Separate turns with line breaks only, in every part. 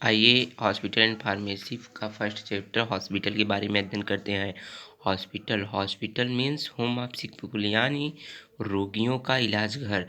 आइए hospital and pharmacy का first chapter hospital के बारे में अध्ययन करते हैं। Hospital hospital means home of sick people, यानी रोगियों का इलाज घर।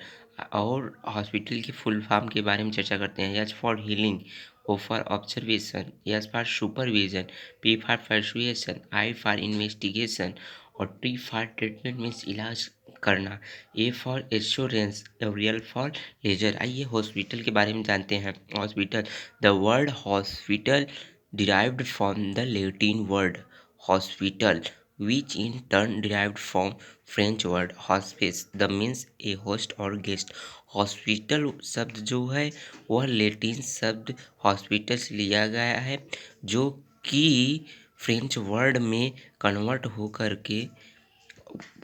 और हॉस्पिटल की फुल फॉर्म के बारे में चर्चा करते हैं। H for healing, O for observation, S for supervision, P for persuasion, I for investigation और टी फॉर ट्रीटमेंट मीन्स इलाज करना। ए फॉर एश्योरेंस और एल फॉर लेजर। आइए हॉस्पिटल के बारे में जानते हैं। Hospital, the word hospital derived from the Latin word hospital, which in turn derived from French word hospice, the means a host or guest. Hospital शब्द जो है वह लेटिन शब्द हॉस्पिटल से लिया गया है, जो कि फ्रेंच वर्ड में कन्वर्ट होकर के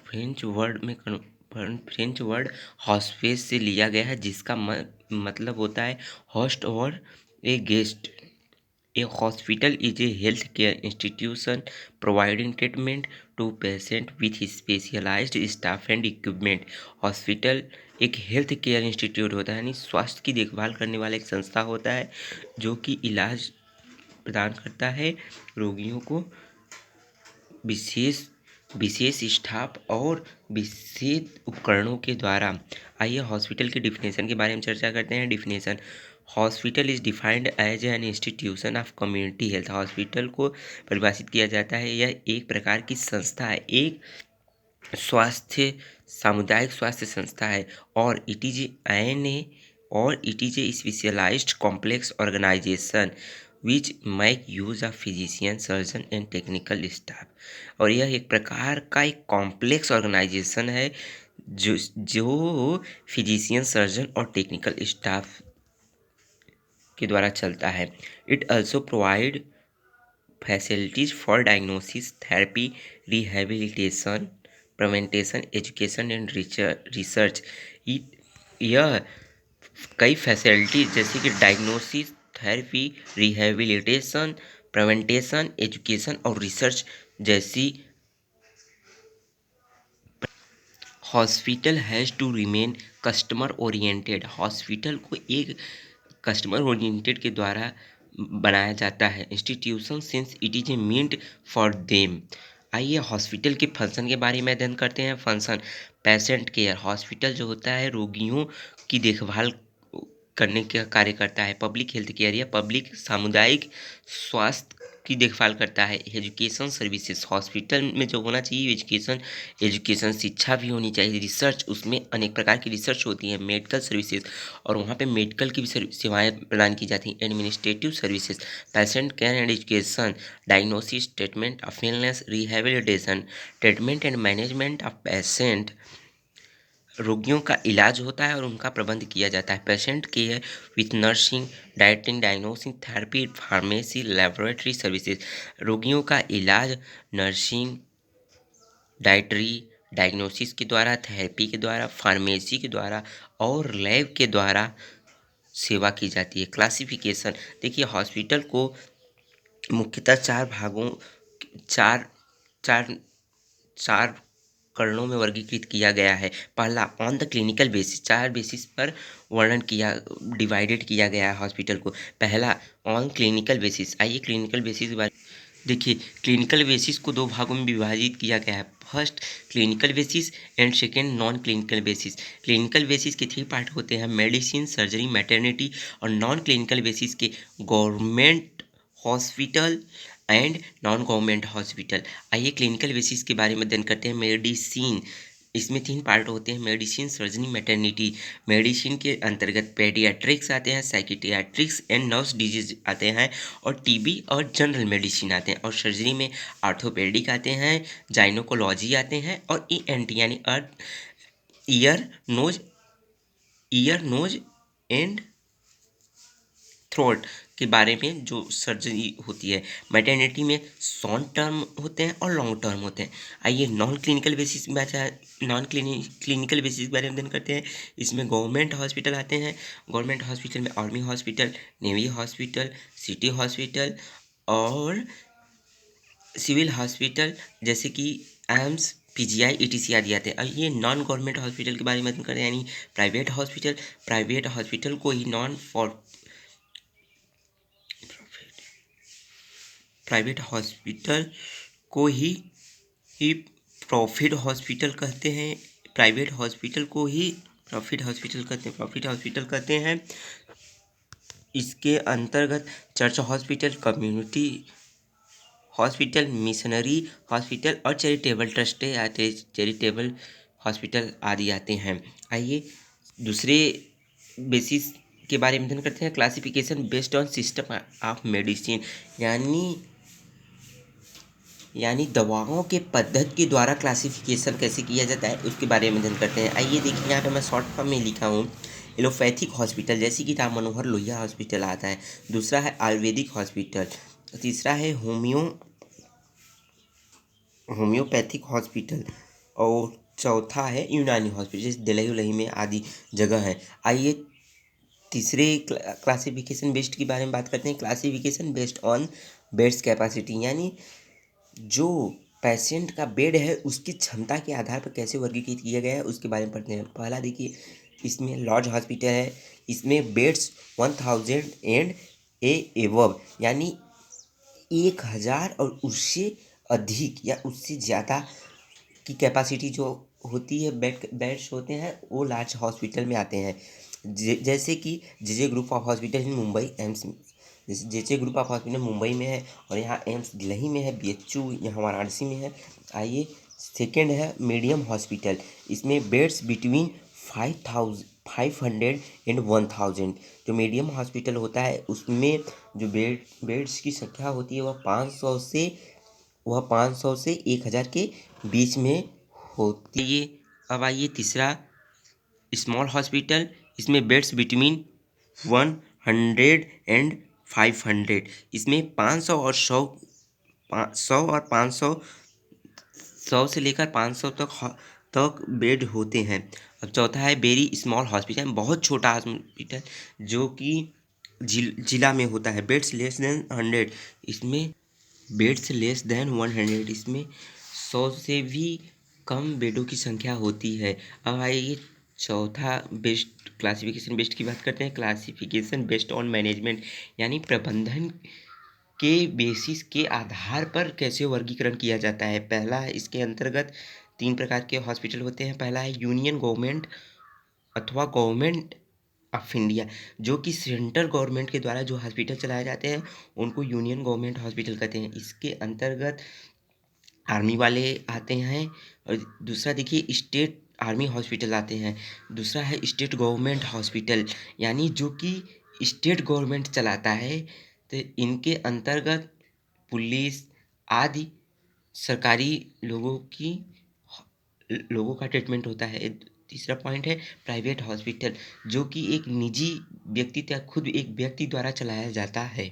फ्रेंच वर्ड में फ्रेंच वर्ड हॉस्पिस से लिया गया है, जिसका मतलब होता है होस्ट और ए guest. A hospital is a healthcare institution providing treatment to patients with specialized staff and equipment. Hospital एक हेल्थ केयर इंस्टीट्यूट होता है, यानी स्वास्थ्य की देखभाल करने वाला एक संस्था होता है जो कि इलाज प्रदान करता है रोगियों को विशेष विशेष स्टाफ और विशेष उपकरणों के द्वारा। आइए हॉस्पिटल के डिफिनेशन के बारे में चर्चा करते हैं। Definition, hospital is defined as an institution of community health. Hospital को परिभाषित किया जाता है, यह एक प्रकार की संस्था है, एक स्वास्थ्य सामुदायिक स्वास्थ्य संस्था है। और it is a specialized complex organization which make use of physician, surgeon and technical staff. और यह एक प्रकार का एक कॉम्प्लेक्स ऑर्गेनाइजेशन है जो फिजिशियन, सर्जन और टेक्निकल स्टाफ के द्वारा चलता है। It also provide facilities for diagnosis, therapy, rehabilitation, prevention, education and research. यह कई फैसिलिटीज जैसे कि diagnosis, therapy, rehabilitation, prevention, education और रिसर्च जैसी। Hospital has to remain customer oriented. Hospital को एक कस्टमर ओरिएंटेड के द्वारा बनाया जाता है। Institution since it is a meant for them. आइए हॉस्पिटल के फंक्शन के बारे में अध्ययन करते हैं। Function, patient care. हॉस्पिटल जो होता है रोगियों की देखभाल करने का कार्य करता है। पब्लिक हेल्थ केयर, या पब्लिक सामुदायिक स्वास्थ्य की देखभाल करता है। एजुकेशन सर्विसेज, हॉस्पिटल में जो होना चाहिए एजुकेशन, शिक्षा भी होनी चाहिए। रिसर्च, उसमें अनेक प्रकार की रिसर्च होती है। मेडिकल सर्विसेज, और वहाँ पे मेडिकल की भी सेवाएं प्रदान की जाती हैं। Administrative services, patient care and education, diagnosis, treatment of illness, rehabilitation, treatment and management of patient. रोगियों का इलाज होता है और उनका प्रबंध किया जाता है। Patient care with nursing, dieting, diagnosis, therapy, pharmacy, laboratory services. रोगियों का इलाज नर्सिंग, डाइटरी, डायग्नोसिस के द्वारा, थेरेपी के द्वारा, फार्मेसी के द्वारा और लैब के द्वारा सेवा की जाती है। क्लासिफिकेशन, देखिए हॉस्पिटल को मुख्यतः चार चार चार करणों में वर्गीकृत किया गया है। पहला, on the clinical basis, 4 basis पर डिवाइडेड किया गया है हॉस्पिटल को। पहला, ऑन क्लिनिकल बेसिस। आइए क्लिनिकल बेसिस के बारे देखिए, क्लिनिकल बेसिस को 2 भागों में विभाजित किया गया है। First clinical basis and second non clinical basis. Clinical basis के 3 पार्ट होते हैं, मेडिसिन, सर्जरी, मैटरनिटी। और नॉन क्लिनिकल बेसिस के government hospital and non government hospital. आइए क्लिनिकल बेसिस के बारे में अध्ययन करते हैं। मेडिसिन, इसमें 3 पार्ट होते हैं, मेडिसिन, सर्जरी, मैटरनिटी। मेडिसिन के अंतर्गत पेडियाट्रिक्स आते हैं, साइकियाट्रिक्स एंड नर्व्स डिजीज आते हैं, और टीबी और जनरल मेडिसिन आते हैं। और सर्जरी में ऑर्थोपेडिक आते हैं, जाइनोकोलॉजी आते हैं, और ईएनटी यानी ear nose nose and throat के बारे में जो सर्जरी होती है। मैटरनिटी में शॉर्ट टर्म होते हैं और लॉन्ग टर्म होते हैं। आइए नॉन क्लिनिकल बेसिस में क्लिनिकल बेसिस के बारे में अध्ययन करते हैं। इसमें गवर्नमेंट हॉस्पिटल आते हैं। गवर्नमेंट हॉस्पिटल में army hospital, navy hospital, city hospital और सिविल हॉस्पिटल जैसे कि एम्स, पीजीआई, ईटीसी आदि आते हैं। अब ये नॉन गवर्नमेंट हॉस्पिटल के बारे में अध्ययन करते हैं, यानी प्राइवेट हॉस्पिटल। प्राइवेट हॉस्पिटल को ही प्राइवेट हॉस्पिटल को ही प्रॉफिट हॉस्पिटल कहते हैं। प्राइवेट हॉस्पिटल को ही प्रॉफिट हॉस्पिटल कहते हैं। इसके अंतर्गत church hospital, community hospital, missionary hospital और चैरिटेबल ट्रस्ट या चैरिटेबल हॉस्पिटल आदि आते हैं। आइए दूसरे बेसिस के बारे में अध्ययन करते हैं। Classification based on system of medicine, यानी दवाओं के पद्धति के द्वारा क्लासिफिकेशन कैसे किया जाता है उसके बारे में अध्ययन करते हैं। आइए देखिए, यहाँ पे मैं शॉर्ट फॉर्म में लिखा हूँ। एलोपैथिक हॉस्पिटल, जैसे कि राम मनोहर लोहिया हॉस्पिटल आता है। दूसरा है आयुर्वेदिक हॉस्पिटल। तीसरा है होम्योपैथिक हॉस्पिटल। और चौथा है यूनानी हॉस्पिटल, जैसे दिल्ली उलही में आदि जगह है। आइए तीसरे क्लासिफिकेशन बेस्ड के बारे में बात करते हैं। Classification based on beds capacity, यानी जो पेशेंट का बेड है उसकी क्षमता के आधार पर कैसे वर्गीकृत किया गया है उसके बारे में पढ़ते हैं। पहला देखिए, इसमें लॉज हॉस्पिटल है। इसमें बेड्स 1000 एंड एवब, यानी 1000 और उससे अधिक या उससे ज़्यादा की कैपेसिटी जो होती है, बेड्स होते हैं, वो लार्ज हॉस्पिटल में आते हैं। जैसे कि J group of hospital in Mumbai AIIMS, जैसे J group of hospital Mumbai में है और यहाँ एम्स दिल्ली में है, BHU यहाँ वाराणसी में है। आइए सेकेंड है मीडियम हॉस्पिटल। इसमें बेड्स बिटवीन 500 एंड 1000। जो मीडियम हॉस्पिटल होता है उसमें जो बेड्स की संख्या होती है वह 500 से 1000 के बीच में होती है। अब आइए तीसरा, स्मॉल हॉस्पिटल। इसमें बेड्स बिटवीन 100 एंड 500। इसमें 500 और 100 और 500, 100 से लेकर 500 तक बेड होते हैं। अब चौथा है वेरी स्मॉल हॉस्पिटल, बहुत छोटा हॉस्पिटल जो कि जिला में होता है। Beds less than 100। इसमें बेड्स लेस देन 100, इसमें 100 से भी कम बेडों की संख्या होती है। अब आइए चौथा बेस्ट क्लासिफिकेशन बेस्ड की बात करते हैं। क्लासिफिकेशन बेस्ड ऑन मैनेजमेंट, यानी प्रबंधन के बेसिस के आधार पर कैसे वर्गीकरण किया जाता है। पहला है, इसके अंतर्गत 3 प्रकार के हॉस्पिटल होते हैं। पहला है यूनियन गवर्नमेंट अथवा गवर्नमेंट ऑफ इंडिया, जो कि सेंट्रल गवर्नमेंट के द्वारा जो हॉस्पिटल चलाए जाते हैं उनको यूनियन गवर्नमेंट हॉस्पिटल कहते हैं। इसके अंतर्गत आर्मी वाले आते हैं। और दूसरा देखिए, स्टेट आर्मी हॉस्पिटल आते हैं। दूसरा है स्टेट गवर्नमेंट हॉस्पिटल, यानी जो कि स्टेट गवर्नमेंट चलाता है। तो इनके अंतर्गत पुलिस आदि सरकारी लोगों का ट्रीटमेंट होता है। तीसरा पॉइंट है प्राइवेट हॉस्पिटल, जो कि एक निजी व्यक्ति या खुद एक व्यक्ति द्वारा चलाया जाता है।